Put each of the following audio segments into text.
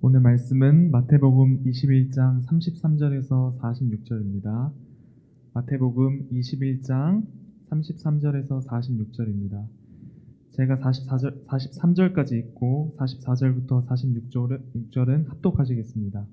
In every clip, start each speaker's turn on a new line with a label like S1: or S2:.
S1: 오늘 말씀은 마태복음 21장 33절에서 46절입니다. 마태복음 21장 33절에서 46절입니다. 제가 43절까지 읽고 44절부터 46절은 합독하시겠습니다.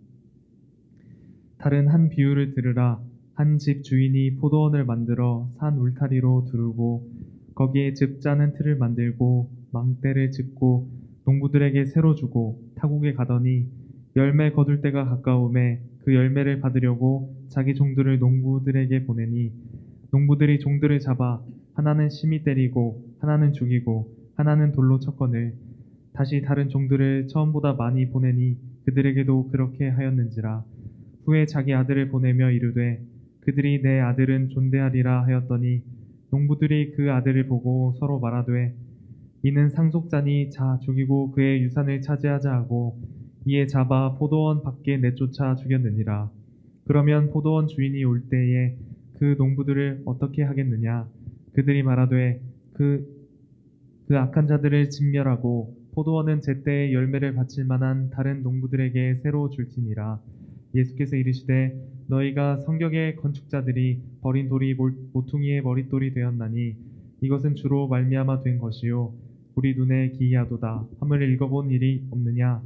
S1: 다른 한 비유를 들으라. 한 집 주인이 포도원을 만들어 산 울타리로 두르고 거기에 즙 짜는 틀을 만들고 망대를 짓고 농부들에게 새로 주고 타국에 가더니 열매 거둘 때가 가까움에 그 열매를 받으려고 자기 종들을 농부들에게 보내니 농부들이 종들을 잡아 하나는 심히 때리고 하나는 죽이고 하나는 돌로 쳤거늘 다시 다른 종들을 처음보다 많이 보내니 그들에게도 그렇게 하였는지라. 후에 자기 아들을 보내며 이르되 그들이 내 아들은 존대하리라 하였더니 농부들이 그 아들을 보고 서로 말하되 이는 상속자니 자 죽이고 그의 유산을 차지하자 하고 이에 잡아 포도원 밖에 내쫓아 죽였느니라. 그러면 포도원 주인이 올 때에 그 농부들을 어떻게 하겠느냐? 그들이 말하되 그 악한 자들을 진멸하고 포도원은 제때에 열매를 바칠 만한 다른 농부들에게 새로 줄지니라. 예수께서 이르시되 너희가 성경의 건축자들이 버린 돌이 모퉁이의 머릿돌이 되었나니 이것은 주로 말미암아 된 것이요 우리 눈에 기이하도다 함을 읽어본 일이 없느냐.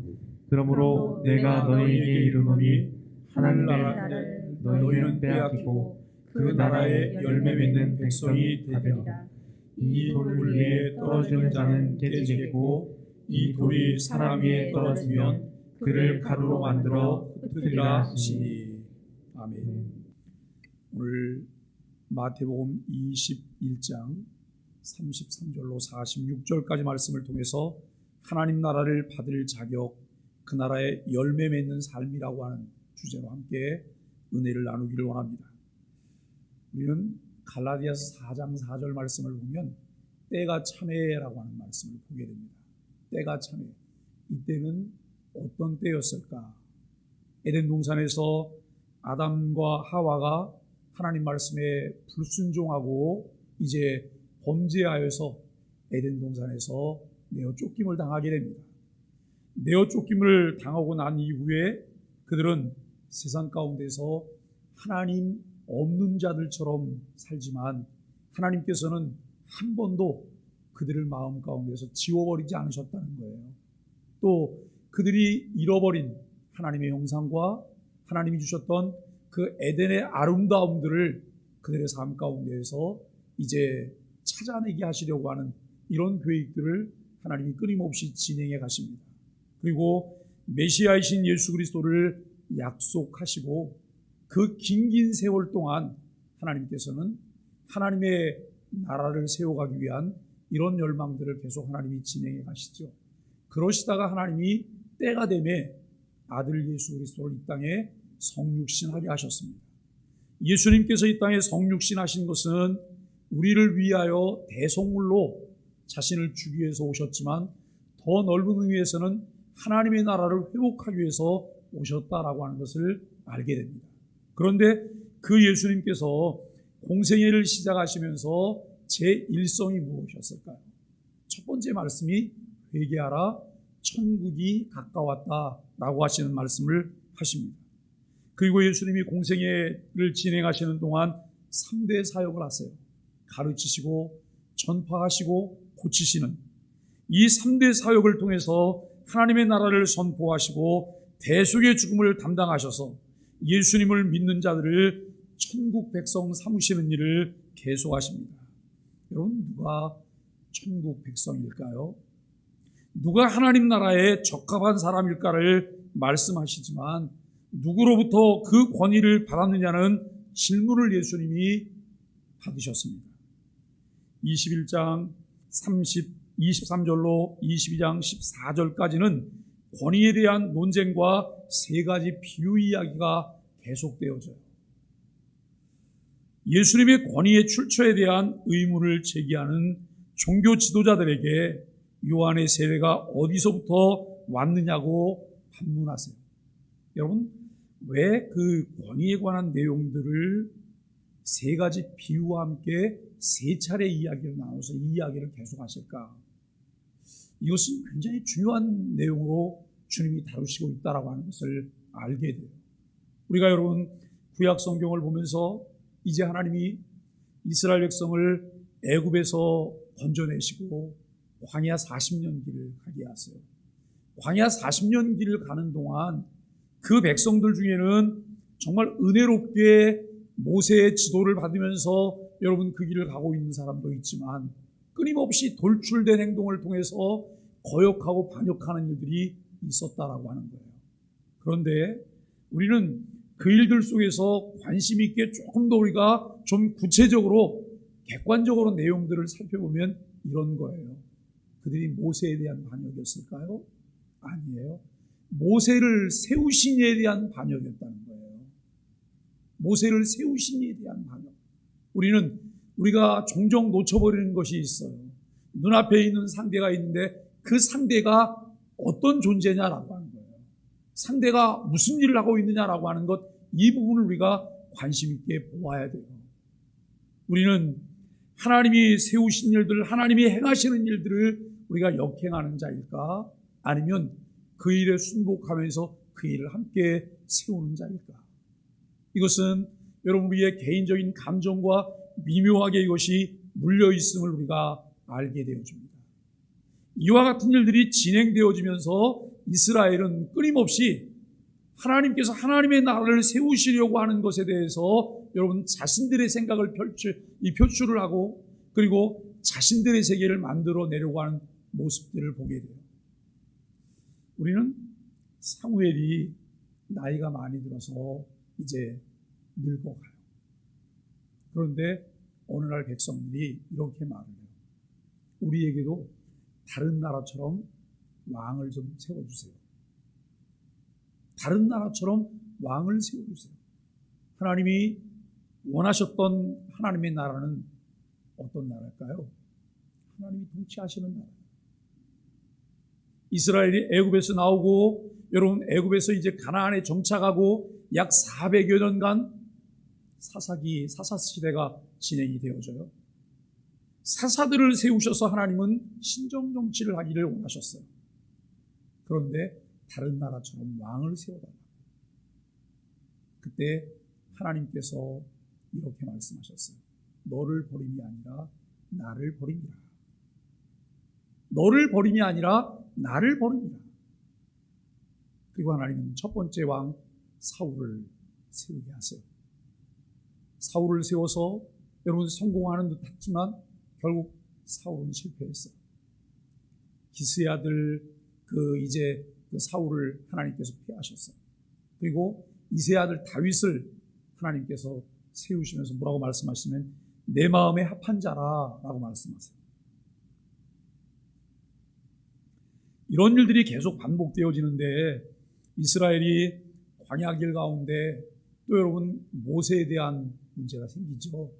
S1: 그러므로 내가 너희에게 이르노니 하나님의 너희는 빼앗기고 그 나라의 열매 맺는 백성이 되리라. 이 돌 위에 떨어지는 자는 깨지겠고 이 돌이 사람 위에 떨어지면 그를 가루로 만들어 흩으리라 하시니.
S2: 아멘. 오늘 마태복음 21장 33절로 46절까지 말씀을 통해서 하나님 나라를 받을 자격, 그 나라의 열매 맺는 삶이라고 하는 주제로 함께 은혜를 나누기를 원합니다. 우리는 갈라디아서 4장 4절 말씀을 보면 때가 참해라고 하는 말씀을 보게 됩니다. 때가 참해. 이때는 어떤 때였을까? 에덴 동산에서 아담과 하와가 하나님 말씀에 불순종하고 이제 범죄하여서 에덴 동산에서 내어 쫓김을 당하게 됩니다. 내어 쫓김을 당하고 난 이후에 그들은 세상 가운데서 하나님 없는 자들처럼 살지만 하나님께서는 한 번도 그들을 마음 가운데서 지워버리지 않으셨다는 거예요. 또 그들이 잃어버린 하나님의 형상과 하나님이 주셨던 그 에덴의 아름다움들을 그들의 삶 가운데에서 이제 찾아내게 하시려고 하는 이런 계획들을 하나님이 끊임없이 진행해 가십니다. 그리고 메시아이신 예수 그리스도를 약속하시고 그 긴 세월 동안 하나님께서는 하나님의 나라를 세워가기 위한 이런 열망들을 계속 하나님이 진행해 가시죠. 그러시다가 하나님이 때가 되매 아들 예수 그리스도를 이 땅에 성육신하게 하셨습니다. 예수님께서 이 땅에 성육신하신 것은 우리를 위하여 대속물로 자신을 주기 위해서 오셨지만 더 넓은 의미에서는 하나님의 나라를 회복하기 위해서 오셨다라고 하는 것을 알게 됩니다. 그런데 그 예수님께서 공생애를 시작하시면서 제1성이 무엇이었을까요? 첫 번째 말씀이 회개하라 천국이 가까웠다라고 하시는 말씀을 하십니다. 그리고 예수님이 공생애를 진행하시는 동안 3대 사역을 하세요. 가르치시고 전파하시고 고치시는 이 3대 사역을 통해서 하나님의 나라를 선포하시고 대속의 죽음을 담당하셔서 예수님을 믿는 자들을 천국 백성 삼으시는 일을 계속하십니다. 여러분, 누가 천국 백성일까요? 누가 하나님 나라에 적합한 사람일까를 말씀하시지만 누구로부터 그 권위를 받았느냐는 질문을 예수님이 받으셨습니다. 21장 23절로 22장 14절까지는 권위에 대한 논쟁과 세 가지 비유 이야기가 계속되어져요. 예수님의 권위의 출처에 대한 의문을 제기하는 종교 지도자들에게 요한의 세례가 어디서부터 왔느냐고 반문하세요. 여러분, 왜 그 권위에 관한 내용들을 세 가지 비유와 함께 세 차례 이야기를 나눠서 이 이야기를 계속하실까? 이것은 굉장히 중요한 내용으로 주님이 다루시고 있다라고 하는 것을 알게 돼요. 우리가 여러분 구약 성경을 보면서 이제 하나님이 이스라엘 백성을 애굽에서 건져내시고 광야 40년 길을 가게 하세요. 광야 40년 길을 가는 동안 그 백성들 중에는 정말 은혜롭게 모세의 지도를 받으면서 여러분 그 길을 가고 있는 사람도 있지만 끊임없이 돌출된 행동을 통해서 거역하고 반역하는 일들이 있었다라고 하는 거예요. 그런데 우리는 그 일들 속에서 관심 있게 조금 더 우리가 좀 구체적으로 객관적으로 내용들을 살펴보면 이런 거예요. 그들이 모세에 대한 반역이었을까요? 아니에요. 모세를 세우신 이에 대한 반역이었다는 거예요. 모세를 세우신 이에 대한 반역. 우리가 종종 놓쳐버리는 것이 있어요. 눈앞에 있는 상대가 있는데 그 상대가 어떤 존재냐라고 하는 거예요. 상대가 무슨 일을 하고 있느냐라고 하는 것, 이 부분을 우리가 관심 있게 보아야 돼요. 우리는 하나님이 세우신 일들, 하나님이 행하시는 일들을 우리가 역행하는 자일까? 아니면 그 일에 순복하면서 그 일을 함께 세우는 자일까? 이것은 여러분 우리의 개인적인 감정과 미묘하게 이것이 물려있음을 우리가 알게 되어줍니다. 이와 같은 일들이 진행되어지면서 이스라엘은 끊임없이 하나님께서 하나님의 나라를 세우시려고 하는 것에 대해서 여러분 자신들의 생각을 표출을 하고 그리고 자신들의 세계를 만들어내려고 하는 모습들을 보게 돼요. 우리는 사무엘이 나이가 많이 들어서 이제 늙어가요. 그런데 어느 날 백성들이 이렇게 말을 해요. 우리에게도 다른 나라처럼 왕을 좀 세워주세요. 다른 나라처럼 왕을 세워주세요. 하나님이 원하셨던 하나님의 나라는 어떤 나라일까요? 하나님이 통치하시는 나라. 이스라엘이 애굽에서 나오고 여러분 애굽에서 이제 가나안에 정착하고 약 400여 년간 사사 시대가 진행이 되어져요. 사사들을 세우셔서 하나님은 신정 정치를 하기를 원하셨어요. 그런데 다른 나라처럼 왕을 세워달라. 그때 하나님께서 이렇게 말씀하셨어요. 너를 버림이 아니라 나를 버림이라. 너를 버림이 아니라 나를 버림이라. 그리고 하나님은 첫 번째 왕 사울을 세우게 하세요. 사울을 세워서 여러분 성공하는 듯 했지만 결국 사울은 실패했어요. 기스의 아들 그 사울을 하나님께서 피하셨어요. 그리고 이새의 아들 다윗을 하나님께서 세우시면서 뭐라고 말씀하시면 내 마음에 합한 자라라고 말씀하세요. 이런 일들이 계속 반복되어지는데 이스라엘이 광야길 가운데 또 여러분 모세에 대한 문제가 생기죠.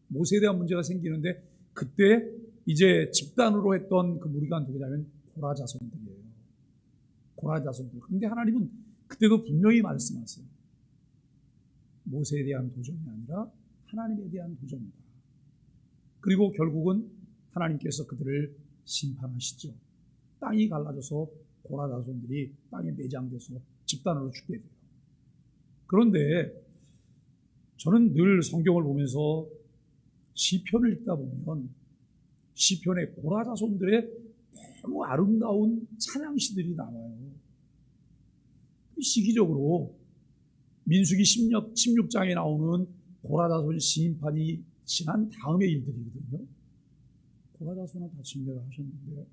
S2: 모세에 대한 문제가 생기는데 그때 이제 집단으로 했던 그 무리가 누구냐면 고라 자손들이에요. 고라 자손들. 그런데 하나님은 그때도 분명히 말씀하세요. 모세에 대한 도전이 아니라 하나님에 대한 도전이다. 그리고 결국은 하나님께서 그들을 심판하시죠. 땅이 갈라져서 고라 자손들이 땅에 매장돼서 집단으로 죽게 돼요. 그런데 저는 늘 성경을 보면서 시편을 읽다 보면 시편에 고라 자손들의 너무 아름다운 찬양시들이 나와요. 시기적으로 민수기 16장에 나오는 고라 자손 심판이 지난 다음의 일들이거든요. 고라 자손은 다 진멸을 하셨는데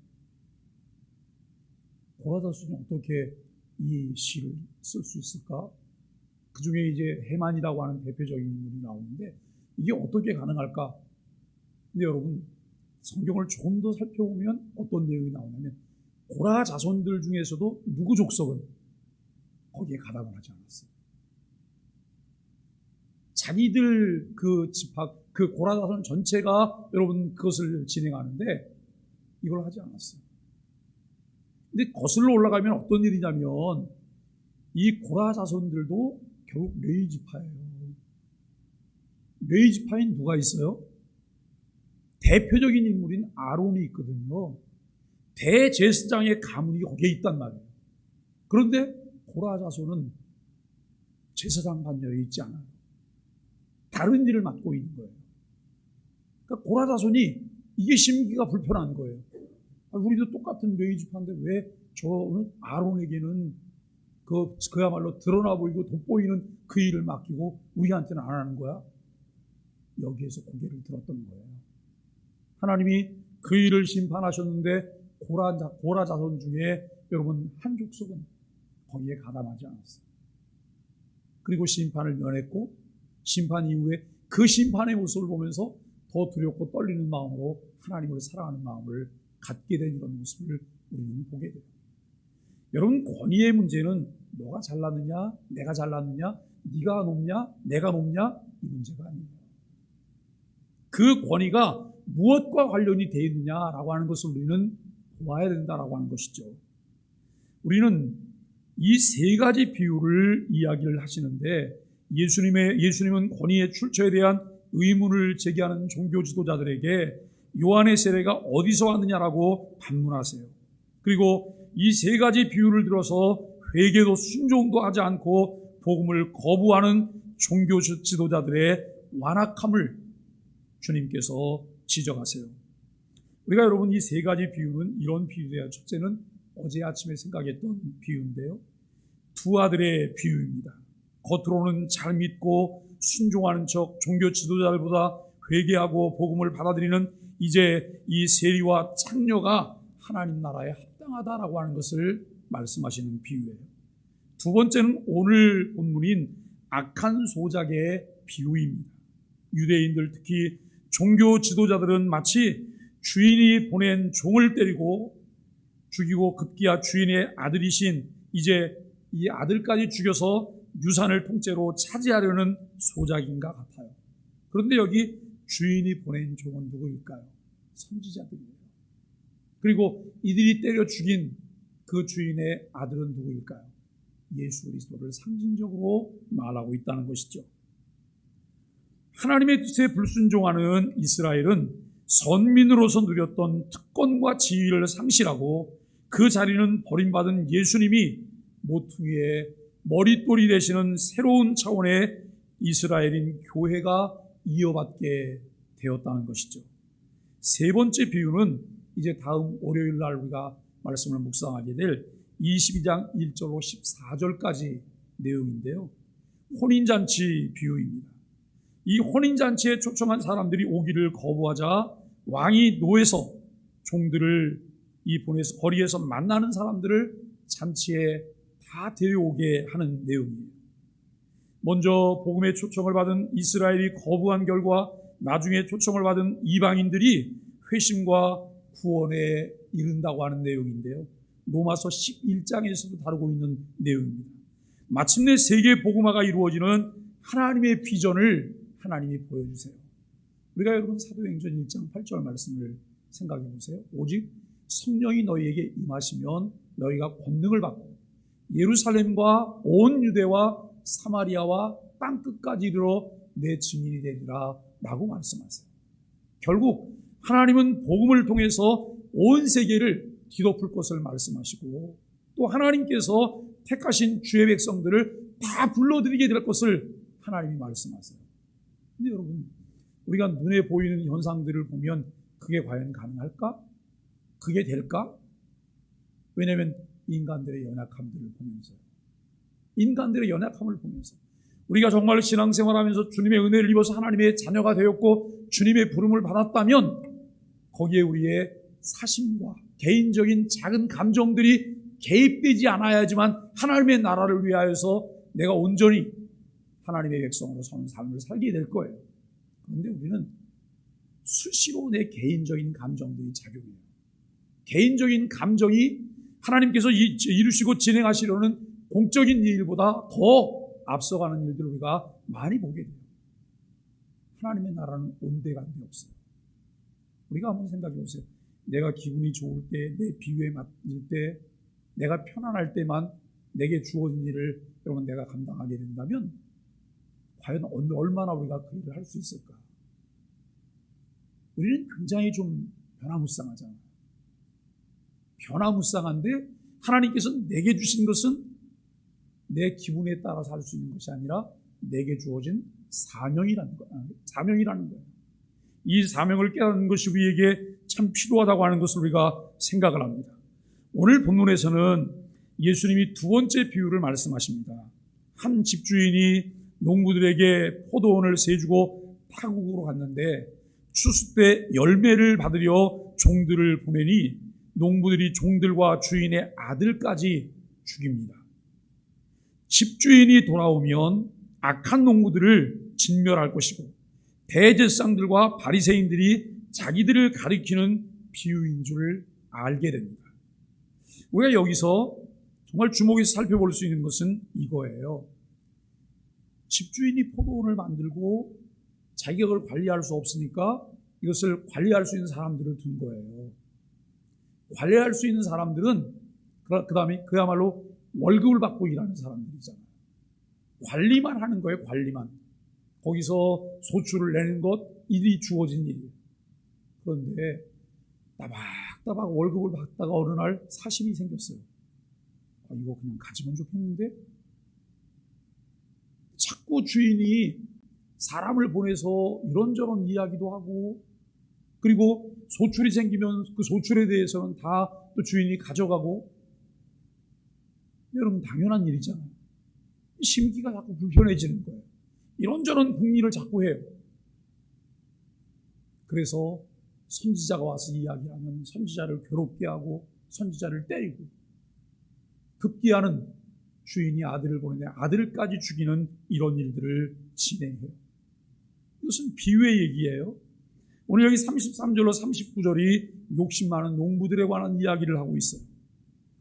S2: 고라 자손이 어떻게 이 시를 쓸 수 있을까? 그 중에 이제 해만이라고 하는 대표적인 인물이 나오는데 이게 어떻게 가능할까? 근데 여러분 성경을 조금 더 살펴보면 어떤 내용이 나오냐면 고라 자손들 중에서도 누구 족속은 거기에 가담을 하지 않았어요. 자기들 그 집합, 그 고라 자손 전체가 여러분 그것을 진행하는데 이걸 하지 않았어요. 근데 거슬러 올라가면 어떤 일이냐면 이 고라 자손들도 결국 레위 지파예요. 레위 지파인 누가 있어요? 대표적인 인물인 아론이 있거든요. 대제사장의 가문이 거기에 있단 말이에요. 그런데 고라 자손은 제사장 반열에 있지 않아요. 다른 일을 맡고 있는 거예요. 그러니까 고라 자손이 이게 심기가 불편한 거예요. 우리도 똑같은 레위지파인데 왜 저는 아론에게는 그야말로 드러나 보이고 돋보이는 그 일을 맡기고 우리한테는 안 하는 거야? 여기에서 고개를 들었던 거예요. 하나님이 그 일을 심판하셨는데 고라 자손 중에 여러분 한 족속은 거기에 가담하지 않았어요. 그리고 심판을 면했고 심판 이후에 그 심판의 모습을 보면서 더 두렵고 떨리는 마음으로 하나님을 사랑하는 마음을 갖게 된 이런 모습을 우리는 보게 돼요. 여러분, 권위의 문제는 너가 잘났느냐, 내가 잘났느냐, 네가 높냐, 내가 높냐, 이 문제가 아니에요. 그 권위가 무엇과 관련이 되어 있느냐라고 하는 것을 우리는 보아야 된다라고 하는 것이죠. 우리는 이 세 가지 비유를 이야기를 하시는데 예수님은 권위의 출처에 대한 의문을 제기하는 종교 지도자들에게 요한의 세례가 어디서 왔느냐라고 반문하세요. 그리고 이 세 가지 비유를 들어서 회개도 순종도 하지 않고 복음을 거부하는 종교 지도자들의 완악함을 주님께서 지적하세요. 우리가 여러분 이 세 가지 비유는 이런 비유예요. 첫째는 어제 아침에 생각했던 비유인데요. 두 아들의 비유입니다. 겉으로는 잘 믿고 순종하는 척 종교 지도자들보다 회개하고 복음을 받아들이는 이제 이 세리와 창녀가 하나님 나라에 합당하다라고 하는 것을 말씀하시는 비유예요. 두 번째는 오늘 본문인 악한 소작의 비유입니다. 유대인들 특히 종교 지도자들은 마치 주인이 보낸 종을 때리고 죽이고 급기야 주인의 아들이신 이제 이 아들까지 죽여서 유산을 통째로 차지하려는 소작인가 같아요. 그런데 여기 주인이 보낸 종은 누구일까요? 선지자들이에요. 그리고 이들이 때려 죽인 그 주인의 아들은 누구일까요? 예수 그리스도를 상징적으로 말하고 있다는 것이죠. 하나님의 뜻에 불순종하는 이스라엘은 선민으로서 누렸던 특권과 지위를 상실하고 그 자리는 버림받은 예수님이 모퉁이의 머릿돌이 되시는 새로운 차원의 이스라엘인 교회가 이어받게 되었다는 것이죠. 세 번째 비유는 이제 다음 월요일 날 우리가 말씀을 묵상하게 될 22장 1절로 14절까지 내용인데요. 혼인잔치 비유입니다. 이 혼인잔치에 초청한 사람들이 오기를 거부하자 왕이 노해서 종들을 보내서 거리에서 만나는 사람들을 잔치에 다 데려오게 하는 내용이에요. 먼저 복음의 초청을 받은 이스라엘이 거부한 결과 나중에 초청을 받은 이방인들이 회심과 구원에 이른다고 하는 내용인데요. 로마서 11장에서도 다루고 있는 내용입니다. 마침내 세계 복음화가 이루어지는 하나님의 비전을 하나님이 보여주세요. 우리가 여러분 사도행전 1장 8절 말씀을 생각해 보세요. 오직 성령이 너희에게 임하시면 너희가 권능을 받고 예루살렘과 온 유대와 사마리아와 땅끝까지 이르러 내 증인이 되리라 라고 말씀하세요. 결국 하나님은 복음을 통해서 온 세계를 뒤덮을 것을 말씀하시고 또 하나님께서 택하신 주의 백성들을 다 불러들이게 될 것을 하나님이 말씀하세요. 근데 여러분, 우리가 눈에 보이는 현상들을 보면 그게 과연 가능할까? 그게 될까? 왜냐하면 인간들의 연약함들을 보면서요. 인간들의 연약함을 보면서 우리가 정말 신앙생활하면서 주님의 은혜를 입어서 하나님의 자녀가 되었고 주님의 부름을 받았다면 거기에 우리의 사심과 개인적인 작은 감정들이 개입되지 않아야지만 하나님의 나라를 위하여서 내가 온전히 하나님의 백성으로 사는 삶을 살게 될 거예요. 그런데 우리는 수시로 내 개인적인 감정들이 작용해요. 개인적인 감정이 하나님께서 이루시고 진행하시려는 공적인 일보다 더 앞서가는 일들을 우리가 많이 보게 돼요. 하나님의 나라는 온데간데 없어요. 우리가 한번 생각해 보세요. 내가 기분이 좋을 때, 내 비유에 맞을 때, 내가 편안할 때만 내게 주어진 일을 여러분 내가 감당하게 된다면 과연 얼마나 우리가 그 일을 할 수 있을까? 우리는 굉장히 좀 변화무쌍하잖아요. 변화무쌍한데 하나님께서 내게 주신 것은 내 기분에 따라서 할 수 있는 것이 아니라 내게 주어진 사명이라는 거예요. 이 사명을 깨닫는 것이 우리에게 참 필요하다고 하는 것을 우리가 생각을 합니다. 오늘 본문에서는 예수님이 두 번째 비유를 말씀하십니다. 한 집주인이 농부들에게 포도원을 세주고 타국으로 갔는데 추수 때 열매를 받으려 종들을 보내니 농부들이 종들과 주인의 아들까지 죽입니다. 집주인이 돌아오면 악한 농부들을 진멸할 것이고 대제사장들과 바리새인들이 자기들을 가리키는 비유인 줄 알게 됩니다. 우리가 여기서 정말 주목해서 살펴볼 수 있는 것은 이거예요. 집주인이 포도원을 만들고 자기가 그걸 관리할 수 없으니까 이것을 관리할 수 있는 사람들을 둔 거예요. 관리할 수 있는 사람들은 그 다음에 그야말로 월급을 받고 일하는 사람들이잖아요. 관리만 하는 거예요. 관리만. 거기서 소출을 내는 것, 일이 주어진 일이에요. 그런데 따박따박 월급을 받다가 어느 날 사심이 생겼어요. 이거 그냥 가지면 좋겠는데? 자꾸 주인이 사람을 보내서 이런저런 이야기도 하고, 그리고 소출이 생기면 그 소출에 대해서는 다 또 주인이 가져가고, 여러분 당연한 일이잖아요. 심기가 자꾸 불편해지는 거예요. 이런저런 궁리를 자꾸 해요. 그래서 선지자가 와서 이야기하면 선지자를 괴롭게 하고 선지자를 때리고, 급기야는 주인이 아들을 보내내 아들까지 죽이는 이런 일들을 진행해요. 이것은 비유의 얘기예요. 오늘 여기 33절로 39절이 욕심 많은 농부들에 관한 이야기를 하고 있어요.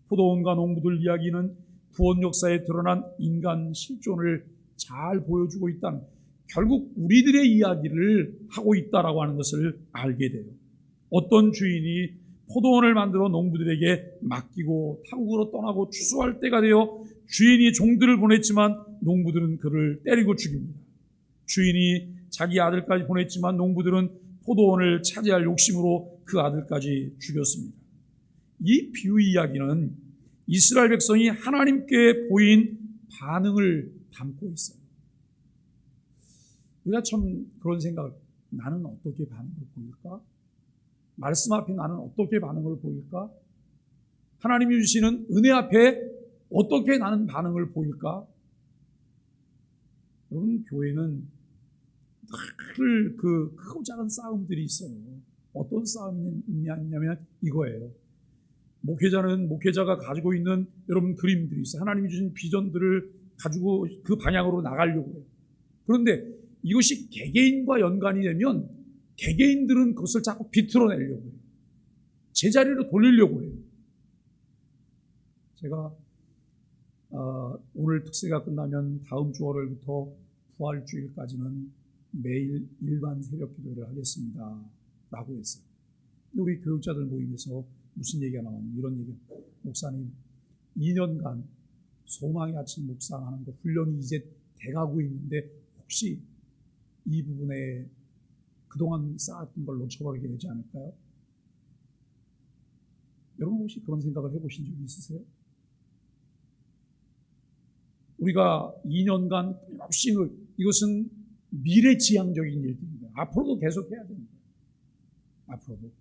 S2: 포도원과 농부들 이야기는 구원 역사에 드러난 인간 실존을 잘 보여주고 있다는, 결국 우리들의 이야기를 하고 있다라고 하는 것을 알게 돼요. 어떤 주인이 포도원을 만들어 농부들에게 맡기고 타국으로 떠나고 추수할 때가 되어 주인이 종들을 보냈지만 농부들은 그를 때리고 죽입니다. 주인이 자기 아들까지 보냈지만 농부들은 포도원을 차지할 욕심으로 그 아들까지 죽였습니다. 이 비유 이야기는 이스라엘 백성이 하나님께 보인 반응을 담고 있어요. 우리가 참 그런 생각을, 나는 어떻게 반응을 보일까? 말씀 앞에 나는 어떻게 반응을 보일까? 하나님이 주시는 은혜 앞에 어떻게 나는 반응을 보일까? 여러분, 교회는 늘 그 크고 작은 싸움들이 있어요. 어떤 싸움이 있냐면 이거예요. 목회자는 목회자가 가지고 있는 여러분 그림들이 있어요. 하나님이 주신 비전들을 가지고 그 방향으로 나가려고 해요. 그런데 이것이 개개인과 연관이 되면 개개인들은 그것을 자꾸 비틀어내려고 해요. 제자리로 돌리려고 해요. 제가 오늘 특세가 끝나면 다음 주 월요일부터 부활주일까지는 매일 일반 새벽 기도를 하겠습니다 라고 했어요. 우리 교육자들 모임에서 무슨 얘기가 나왔냐면 이런 얘기예요. 목사님, 2년간 소망의 아침 묵상하는 거 훈련이 이제 돼가고 있는데 혹시 이 부분에 그동안 쌓았던 걸 놓쳐버리게 되지 않을까요? 여러분 혹시 그런 생각을 해보신 적이 있으세요? 우리가 2년간 끊임없이 이것은 미래지향적인 일들입니다. 앞으로도 계속 해야 됩니다. 앞으로도.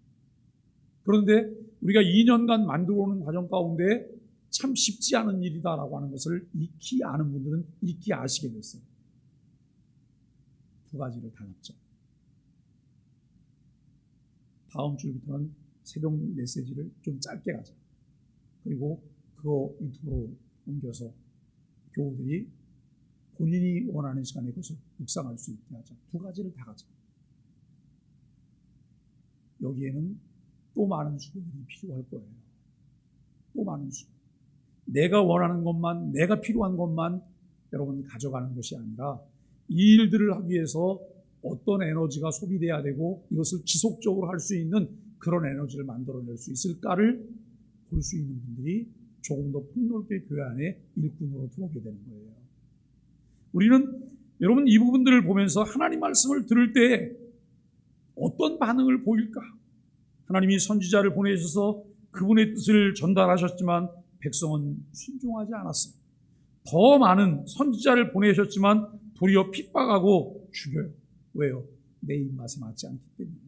S2: 그런데 우리가 2년간 만들어 오는 과정 가운데 참 쉽지 않은 일이다라고 하는 것을 익히 아는 분들은 익히 아시게 됐어요. 두 가지를 다 잡자. 다음 주부터는 새벽 메시지를 좀 짧게 가자. 그리고 그거 유튜브로 옮겨서 교우들이 본인이 원하는 시간에 그것을 묵상할 수 있게 하자. 두 가지를 다 가자. 여기에는 또 많은 수고들이 필요할 거예요. 또 많은 수고. 내가 원하는 것만, 내가 필요한 것만 여러분 가져가는 것이 아니라 이 일들을 하기 위해서 어떤 에너지가 소비돼야 되고 이것을 지속적으로 할 수 있는 그런 에너지를 만들어낼 수 있을까를 볼 수 있는 분들이 조금 더 폭넓게 교회 안에 일꾼으로 들어오게 되는 거예요. 우리는 여러분 이 부분들을 보면서 하나님 말씀을 들을 때 어떤 반응을 보일까? 하나님이 선지자를 보내셔서 그분의 뜻을 전달하셨지만 백성은 순종하지 않았어요. 더 많은 선지자를 보내셨지만 도리어 핍박하고 죽여요. 왜요? 내 입맛에 맞지 않기 때문이에요.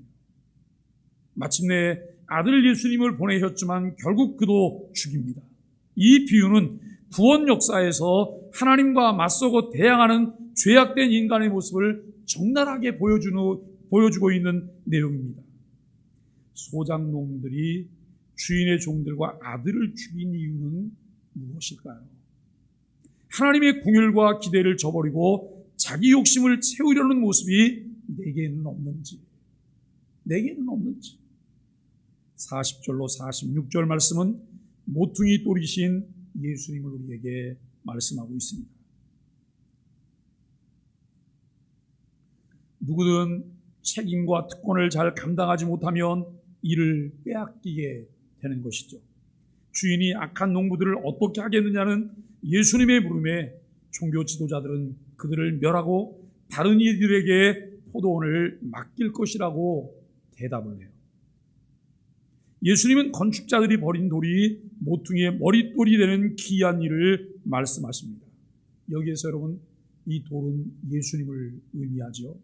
S2: 마침내 아들 예수님을 보내셨지만 결국 그도 죽입니다. 이 비유는 구원 역사에서 하나님과 맞서고 대항하는 죄악된 인간의 모습을 적나라하게 보여주고 있는 내용입니다. 소작농들이 주인의 종들과 아들을 죽인 이유는 무엇일까요? 하나님의 궁율과 기대를 저버리고 자기 욕심을 채우려는 모습이 내게는 없는지 40절로 46절 말씀은 모퉁이 돌이신 예수님을 우리에게 말씀하고 있습니다. 누구든 책임과 특권을 잘 감당하지 못하면 이를 빼앗기게 되는 것이죠. 주인이 악한 농부들을 어떻게 하겠느냐는 예수님의 물음에 종교 지도자들은 그들을 멸하고 다른 이들에게 포도원을 맡길 것이라고 대답을 해요. 예수님은 건축자들이 버린 돌이 모퉁이의 머릿돌이 되는 기이한 일을 말씀하십니다. 여기에서 여러분, 이 돌은 예수님을 의미하죠.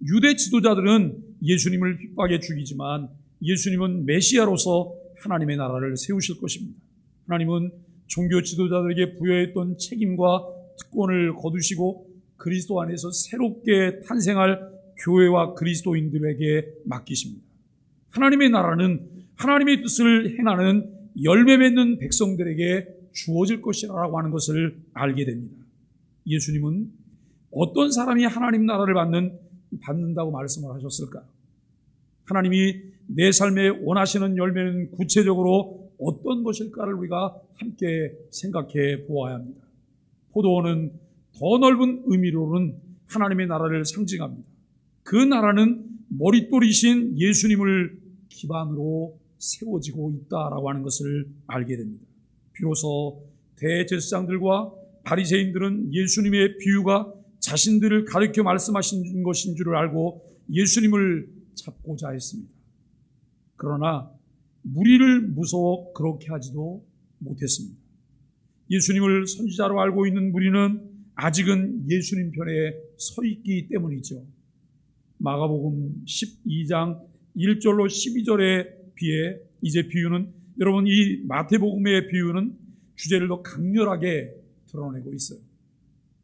S2: 유대 지도자들은 예수님을 핍박해 죽이지만 예수님은 메시아로서 하나님의 나라를 세우실 것입니다. 하나님은 종교 지도자들에게 부여했던 책임과 특권을 거두시고 그리스도 안에서 새롭게 탄생할 교회와 그리스도인들에게 맡기십니다. 하나님의 나라는 하나님의 뜻을 행하는 열매 맺는 백성들에게 주어질 것이라고 하는 것을 알게 됩니다. 예수님은 어떤 사람이 하나님 나라를 받는다고 말씀을 하셨을까요? 하나님이 내 삶에 원하시는 열매는 구체적으로 어떤 것일까를 우리가 함께 생각해 보아야 합니다. 포도원은 더 넓은 의미로는 하나님의 나라를 상징합니다. 그 나라는 머릿돌이신 예수님을 기반으로 세워지고 있다라고 하는 것을 알게 됩니다. 비로소 대제사장들과 바리새인들은 예수님의 비유가 자신들을 가르쳐 말씀하신 것인 줄을 알고 예수님을 잡고자 했습니다. 그러나 무리를 무서워 그렇게 하지도 못했습니다. 예수님을 선지자로 알고 있는 무리는 아직은 예수님 편에 서 있기 때문이죠. 마가복음 12장 1절로 12절에 비해 이제 비유는, 여러분, 이 마태복음의 비유는 주제를 더 강렬하게 드러내고 있어요.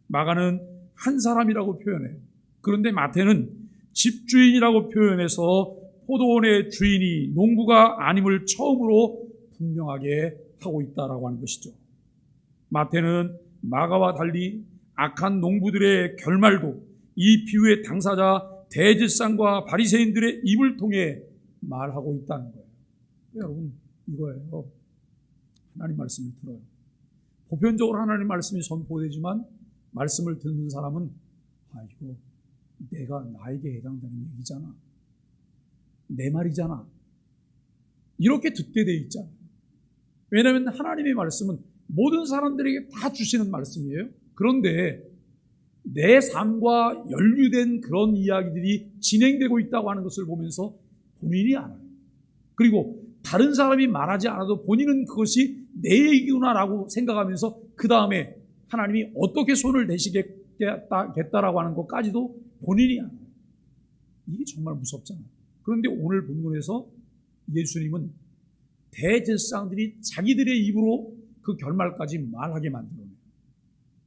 S2: 마가는 한 사람이라고 표현해요. 그런데 마태는 집주인이라고 표현해서 포도원의 주인이 농부가 아님을 처음으로 분명하게 하고 있다라고 하는 것이죠. 마태는 마가와 달리 악한 농부들의 결말도 이 비유의 당사자 대제사장과 바리새인들의 입을 통해 말하고 있다는 거예요. 여러분, 이거예요. 하나님 말씀을 들어요. 보편적으로 하나님 말씀이 선포되지만 말씀을 듣는 사람은 이거 내가 나에게 해당되는 얘기잖아, 내 말이잖아, 이렇게 듣게 돼 있잖아요. 왜냐하면 하나님의 말씀은 모든 사람들에게 다 주시는 말씀이에요. 그런데 내 삶과 연루된 그런 이야기들이 진행되고 있다고 하는 것을 보면서 본인이 알아요. 그리고 다른 사람이 말하지 않아도 본인은 그것이 내 얘기구나라고 생각하면서 그 다음에 하나님이 어떻게 손을 대시겠다라고 하는 것까지도 본인이 알아요. 이게 정말 무섭잖아요. 그런데 오늘 본문에서 예수님은 대제사장들이 자기들의 입으로 그 결말까지 말하게 만들어내요.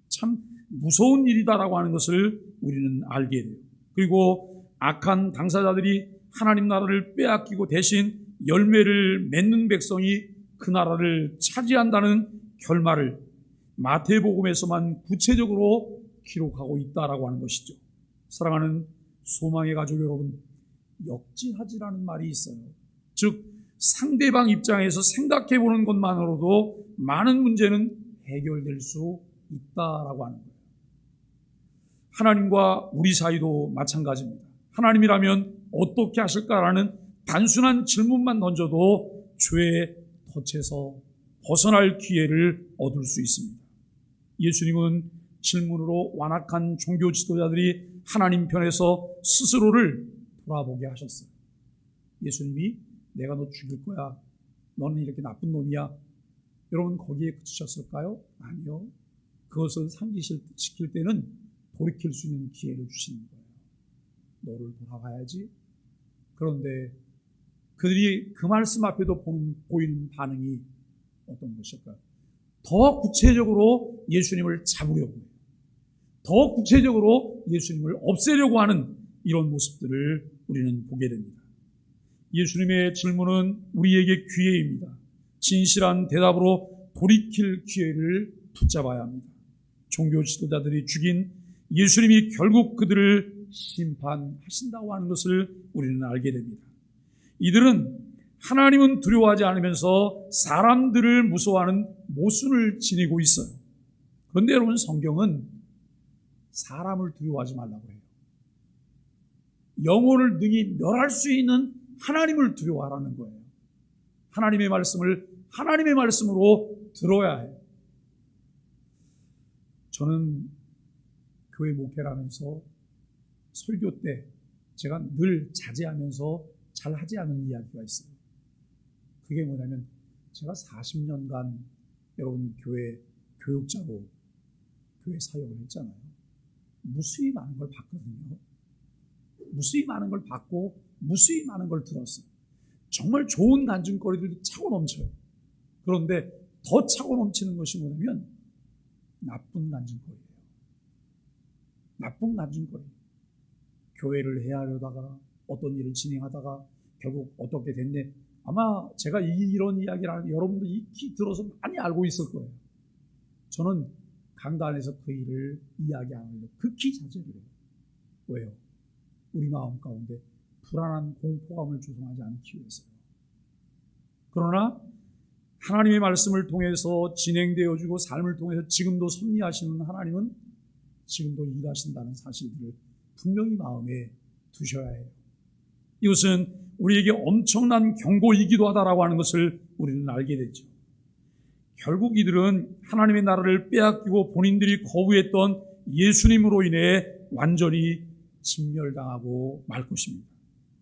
S2: 참 무서운 일이다라고 하는 것을 우리는 알게 돼요. 그리고 악한 당사자들이 하나님 나라를 빼앗기고 대신 열매를 맺는 백성이 그 나라를 차지한다는 결말을 마태복음에서만 구체적으로 기록하고 있다라고 하는 것이죠. 사랑하는 소망의 가족 여러분, 역지하지라는 말이 있어요. 즉 상대방 입장에서 생각해 보는 것만으로도 많은 문제는 해결될 수 있다라고 하는 거예요. 하나님과 우리 사이도 마찬가지입니다. 하나님이라면 어떻게 하실까라는 단순한 질문만 던져도 죄의 덫에서 벗어날 기회를 얻을 수 있습니다. 예수님은 질문으로 완악한 종교 지도자들이 하나님 편에서 스스로를 돌아보게 하셨어요. 예수님이 내가 너 죽일 거야, 너는 이렇게 나쁜 놈이야, 여러분 거기에 그치셨을까요? 아니요. 그것을 상기시킬 때는 돌이킬 수 있는 기회를 주시는 거예요. 너를 돌아가야지. 그런데 그들이 그 말씀 앞에도 보이는 반응이 어떤 것일까요? 더 구체적으로 예수님을 잡으려고 해요. 더 구체적으로 예수님을 없애려고 하는 이런 모습들을 우리는 보게 됩니다. 예수님의 질문은 우리에게 기회입니다. 진실한 대답으로 돌이킬 기회를 붙잡아야 합니다. 종교 지도자들이 죽인 예수님이 결국 그들을 심판하신다고 하는 것을 우리는 알게 됩니다. 이들은 하나님은 두려워하지 않으면서 사람들을 무서워하는 모순을 지니고 있어요. 그런데 여러분, 성경은 사람을 두려워하지 말라고 해요. 영혼을 능히 멸할 수 있는 하나님을 두려워하라는 거예요. 하나님의 말씀을 하나님의 말씀으로 들어야 해요. 저는 교회 목회를 하면서 설교 때 제가 늘 자제하면서 잘 하지 않은 이야기가 있어요. 그게 뭐냐면, 제가 40년간 여러분 교회 교육자로 교회 사역을 했잖아요. 무수히 많은 걸 봤거든요. 무수히 많은 걸 봤고 무수히 많은 걸 들었어요. 정말 좋은 간증거리들도 차고 넘쳐요. 그런데 더 차고 넘치는 것이 뭐냐면 나쁜 간증거리예요. 나쁜 간증거리. 교회를 해야 하려다가 어떤 일을 진행하다가 결국 어떻게 됐네. 아마 제가 이런 이야기를 여러분도 익히 들어서 많이 알고 있을 거예요. 저는 강단에서 그 일을 이야기 안 하려고 극히 자제를 해요. 왜요? 우리 마음 가운데 불안한 공포감을 조성하지 않기 위해서요. 그러나 하나님의 말씀을 통해서 진행되어지고 삶을 통해서 지금도 섭리하시는 하나님은 지금도 일하신다는 사실들을 분명히 마음에 두셔야 해요. 이것은 우리에게 엄청난 경고이기도 하다라고 하는 것을 우리는 알게 되죠. 결국 이들은 하나님의 나라를 빼앗기고 본인들이 거부했던 예수님으로 인해 완전히 진멸당하고 말 것입니다.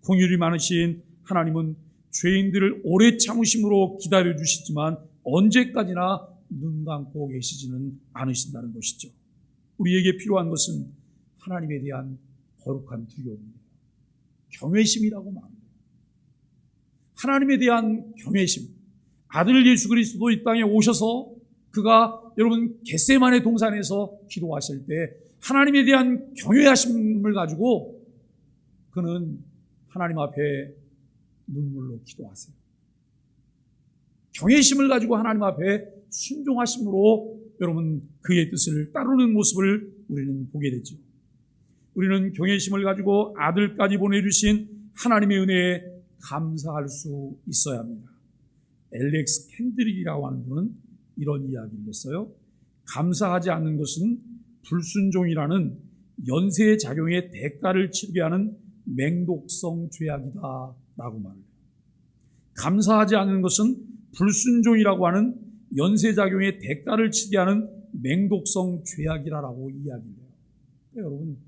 S2: 긍휼이 많으신 하나님은 죄인들을 오래 참으심으로 기다려주시지만 언제까지나 눈 감고 계시지는 않으신다는 것이죠. 우리에게 필요한 것은 하나님에 대한 거룩한 두려움이에요. 경외심이라고 말합니다. 하나님에 대한 경외심. 아들 예수 그리스도 이 땅에 오셔서 그가 여러분 겟세마네 동산에서 기도하실 때 하나님에 대한 경외하심을 가지고 그는 하나님 앞에 눈물로 기도하세요. 경외심을 가지고 하나님 앞에 순종하심으로 여러분 그의 뜻을 따르는 모습을 우리는 보게 되죠. 우리는 경외심을 가지고 아들까지 보내주신 하나님의 은혜에 감사할 수 있어야 합니다. 엘렉스 캔드릭이라고 하는 분은 이런 이야기를 했어요. 감사하지 않는 것은 불순종이라는 연쇄 작용의 대가를 치르게 하는 맹독성 죄악이다 라고 말해요. 감사하지 않는 것은 불순종이라고 하는 연쇄작용의 대가를 치게 하는 맹독성 죄악이라고 이야기해요. 여러분,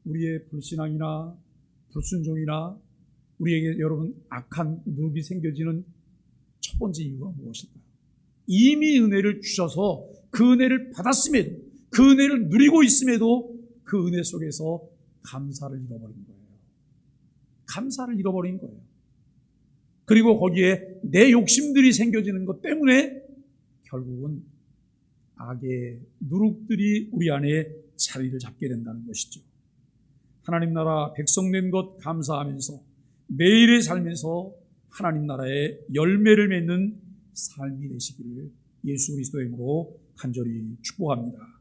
S2: 우리의 불신앙이나 불순종이나 우리에게 여러분 악한 늪이 생겨지는 첫 번째 이유가 무엇일까요? 이미 은혜를 주셔서 그 은혜를 받았음에도, 그 은혜를 누리고 있음에도 그 은혜 속에서 감사를 잃어버린 거예요. 감사를 잃어버린 거예요. 그리고 거기에 내 욕심들이 생겨지는 것 때문에 결국은 악의 누룩들이 우리 안에 자리를 잡게 된다는 것이죠. 하나님 나라 백성된 것 감사하면서 매일의 삶에서 하나님 나라의 열매를 맺는 삶이 되시기를 예수 그리스도의 이름으로 간절히 축복합니다.